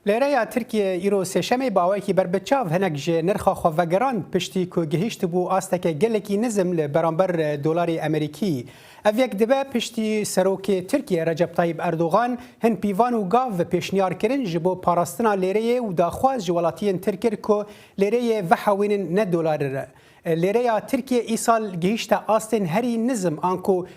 لێرەیە ترکیە ئیرۆ سێشەمەی باوەیەکی بربەچاو هەنێک ji نرخە xwevegeran piştî ku gihîşt bû asteke gelekî nizm li beramber dolarê Amerîkî. Ev yek dibe piştî serokê Tirkiye Recep Tayyip Erdogan hin pîvan û gav pêşniyar kirin ji bo parastina lêreyê û daxwaz ji welatiyên Tirkir ku lêreyê vehewînin ne dolarê. Lêreya Tirkiye îsal gihîşte astên herî nizm an ku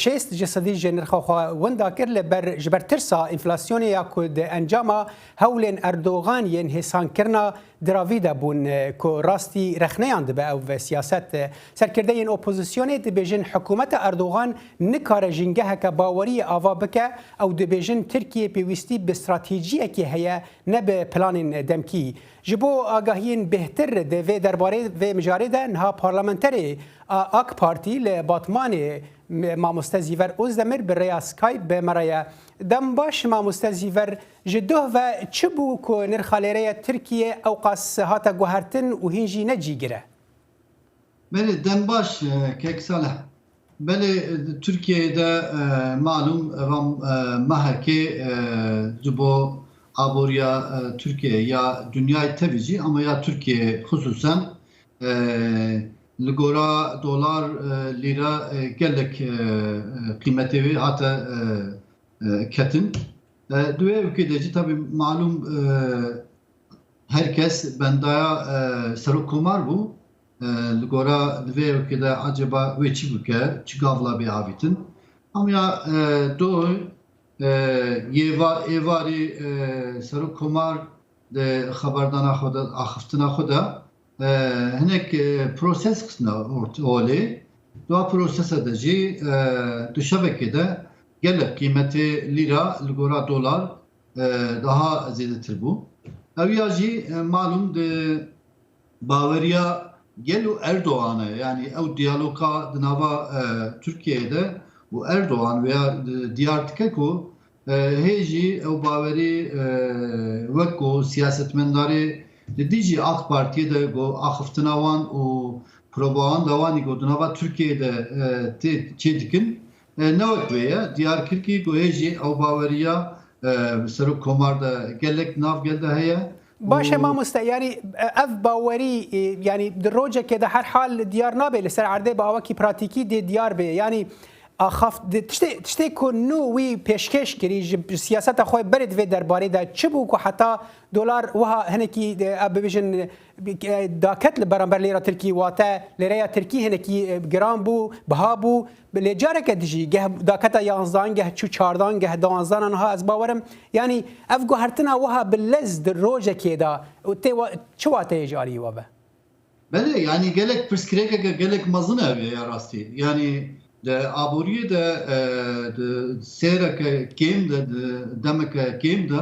شست جسدی جنرخوا وندا کر لبر جبر ترسا انفلاسیونی یا کود انجاما هولن اردوغان ین حسان کرنا دراویدا بون کو راستی رخنیان دبه او سیاست سرکرده ین اپوزیسیونی دبیجن حکومت اردوغان نکار جنگه که باوری آوا بکه او دبیجن ترکیه پیوستی به استراتژی که هیا نه به پلان دمکی جبو آگاهین بهتر ده درباره و مجاری ده نها پارلمانتری آک پارتی لباتمان مامۆستا زیڤەر ئۆزدەمر bi rêya Skype bi me re ye. Dem baş mamoste zîver ji doh ve çi bû ku nirxa lêreya Tirkiye ew qas hate guhertin û hîn jî ne cîgire? Belê dem baş kek saleh. Belê Tirkiye'de malum evam mehekê ji bo aboriya Türkiye ya dünyayê tevî jî ama ya Türkiye hususen li gora dolar lîra gelek qîmetê wê hate ketin. Duê ülkede jî tabii malum herkes bendaya serokkomar bû. Li gora divê ülkede acaba wê çi bike, çi gavla bê avîtin. Ama ya doh êvarî serokkomar de xeberdana xwe de axiftina xwe de hinek proses kısmına olê. Doğa prosesa de jî du şevekê de gelek kıymeti lira li gora dolar daha zêdetir bû. Ew ya jî malum de baweriya gelo Erdoğan'a yani ew diyaloga di nava Türkiye'de û Erdoğan veya diyar tike ku hê jî ew bawerî wek ku siyasetmendarê li dijî AK Parti'ye de go axiftina wan û propaganda wanî got di nava Türkiye'de çê dikin ne wek wê ye diyarkirkî ku hê jî ew baweriya serokkomar de gelek navgel de heye. باشه مامۆستا یاری ev bawerî yani di rojekê de her hal diyar nabe li ser erdê bi awakî pratîkî dê diyar be yani tiştê ku nû wî pêşkêş kirî ji siyaseta xwe berê divê derbarê de çi bû ku heta dolar wiha hinekî bibêjin daket li beramber lêra Tirkî wate lêreya Tirkî hinekî giran bû biha bû lê careke dijî geh daketa 11 geh çû 14 geh 12 ha ez bawerim yani ev guhertina wiha bi lez di rojekê da tê çi wateyê ji alî we be? Belê yani gelek pirsgirêkeke gelek mezin ev ya rastî yani de aboriye de seyreke kêm de demeke kêm de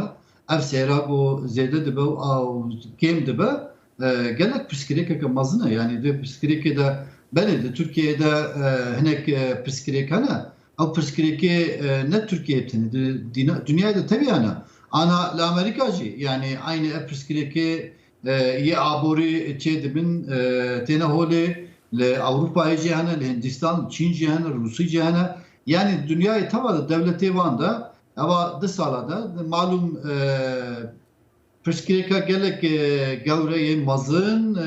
ev seyrak û zêde dibe û kêm dibe gelek pirsgirêkeke mezin e yani de pirsgirêkê de belê de Türkiye'de hinek pirsgirêk hene ew pirsgirêkê ne Türkiye tine dünyayê de tevî hene ana li Amerika jî yani aynı ev pirsgirêkê yê aborî çê dibin têne holê li Avrupa'yê jî hene, li Hindistan, Çîn jî hene, Rusya jî hene. Yani dünyayê teva de devletê wan de eva di sala de malum pirsgirêka gelek gewre yên mezin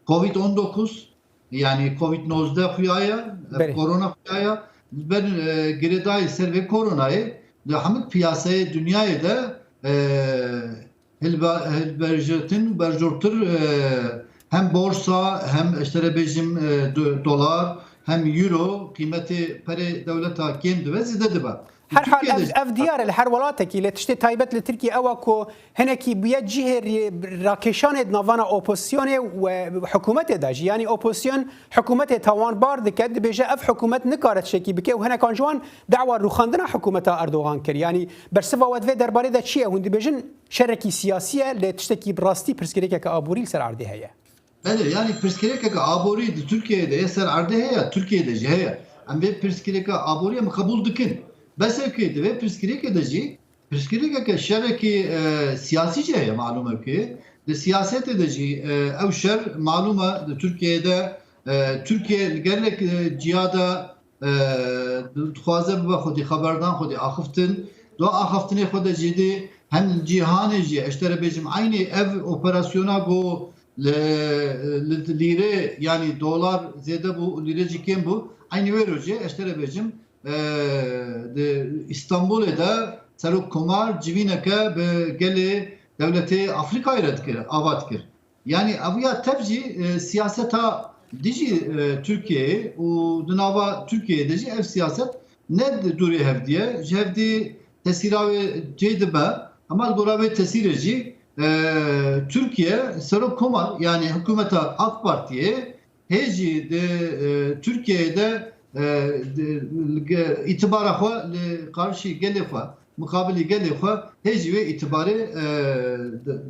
Covid-19 yani Covid-19 xuyaye, korona xuyaye ben girêdayê ser vê koronayê li hemû piyasayê dünyayê de hilberjirtin berjortir hem borsa hem işte bejim dolar hem euro kıymeti pere devleta kêm ve zêde dibe. Her hal ev diyar li her welatekî li tiştê taybet li Tirkiye ew ku hinekî bûye cihê rakêşanê navana opozisyonê û hikûmetê de jî yani opozisyon hikûmetê tawanbar dike dibêje ev hikûmet nikare tişekî bike û hinekan ji wan dawa rûxandina hikûmeta Erdogan kir yani bersiva we divê derbarê de çi ye hûn dibêjin şerekî siyasî ye li tiştekî bi rastî pirsgirêkeke aborî li ser erdê heye. Evet yani pirsgirêkeke aborî di Türkiye'de eser erdê heye Türkiye'de jî heye em vê pirsgirêka aborî em qebûl dikin. Besekê divê pirsgirêkê de jî pirsgirêkeke şerekî siyasî jî heye malum ki di siyasetê de jî ew şer malum e di Türkiye'de Türkiye gelek cihada dixwaze bibe xwedî xeberdan xwedî axiftin do axiftinê xwe de jî dî هن جیهانی جی اشتر بجم aynı ev operasyona go lire yani dolar zede bu lire ciken bu aynı verici اشتر bejim İstanbul'da Sarık Komar civineke be gele devleti Afrika'ya dikir avat kir. Yani avuya tevci siyaseta dici Türkiye u dınava Türkiye'de ev siyaset ne duri hev diye jevdi tesiravi ceydibe ama goravi tesireci Türkiye Sarık Komar yani hükümete AK Parti'ye heci de Türkiye'de itibara karşı gelefa mukabili gelefa heci ve itibarı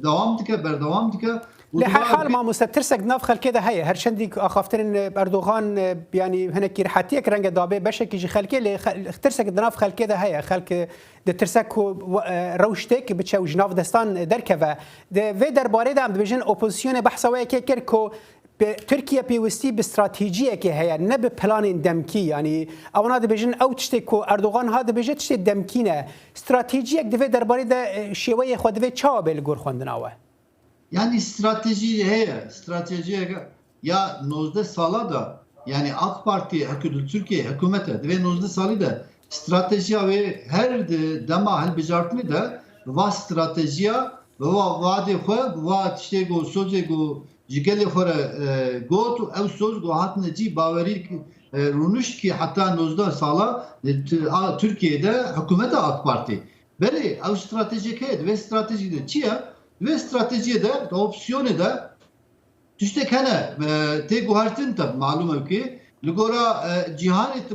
devam dike berdevam dike لحال حال ما مستترسك ناف خلك كده هي هرشندي اخافترين اردوغان يعني هناك رحاتيك رنگ دابه بشك يجي خلك اللي اخترسك ناف خلك كده هي خلك ترسك روشتك بتشو جناف دستان دركفه ده في درباره ده بيجن اوبوزيسيون بحثويه كيركو تركيا بيوستي باستراتيجيه كي هي نب بلان دمكي يعني او ناد بيجن او تشتكو اردوغان هذا بيجت تشتي دمكينه استراتيجيه ده في درباره ده شويه خود في تشاب الجور خوندناوه Yani strateji ya nozde sala da yani AK Parti Türkiye hükümete ve nozde salı da strateji ve her dema hal bejartmi da va stratejiya ve vade xwe va tiştê go sozê go ji gelê xwe re got û ew soz go hatine cî bawerî rûniş ki heta nozde sala Türkiye'de hükümete AK Parti. Belê ew stratejik heye ve strateji de çi ye? Ve stratejiye de opsiyonu da tüştek hene te guhartin tab malum ki ligora cihan et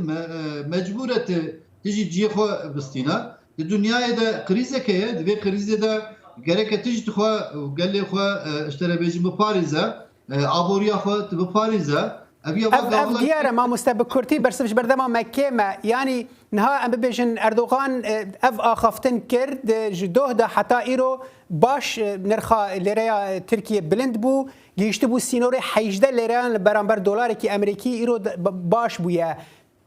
mecbur et tiji ciho bistina dünyaya da krize ke ve krize de gerek tiji xo gelle xo iştere bejim bu Paris'e aboriya xo bu Paris'e اف دياره ما مستبق كرتي برسفش بردما مكيمه يعني نها ام بيجن اردوغان اف اخفتن كرد جدوه ده حتى ايرو باش نرخا ليريا تركيا بلند بو جيشت بو سينوري حيجده ليريان برامبر دولار كي امريكي ايرو باش بويا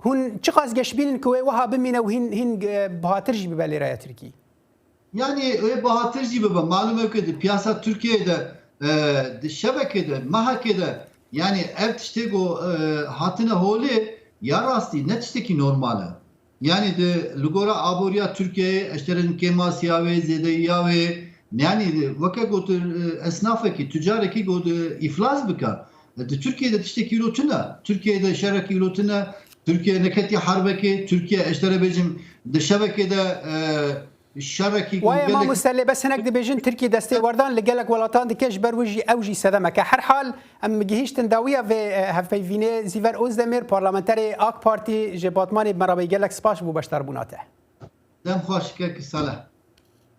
هون تشخاص جشبين كوي وها بمينا وهين بهاترجي بباليريا تركي yani bahatırcı baba malum ökedi piyasa Türkiye'de şebekede mahakede yani ev tiştek o hatine holi ya rasti ne tişteki normale. Yani de lugora aboriya Türkiye eşterin kemasya ve zedeyya ve yani vaka gotur esnafeki tücareki gotur iflas bika. Türkiye'de tişteki yurtuna, Türkiye'de şereki yurtuna, Türkiye neketi harbeki, Türkiye eştere becim de şebekede شاركي ويا ما مستلي بس هناك دي بيجن تركي دستي وردان لقالك ولاتان دي كاش بروجي اوجي سدمك هر حال ام جهيش تنداويه في هفي فيني زيفر اوزدمير بارلمانتري اك بارتي جي باتماني مرابي قالك سباش بو بشتر بوناته دم خوش كيك صالح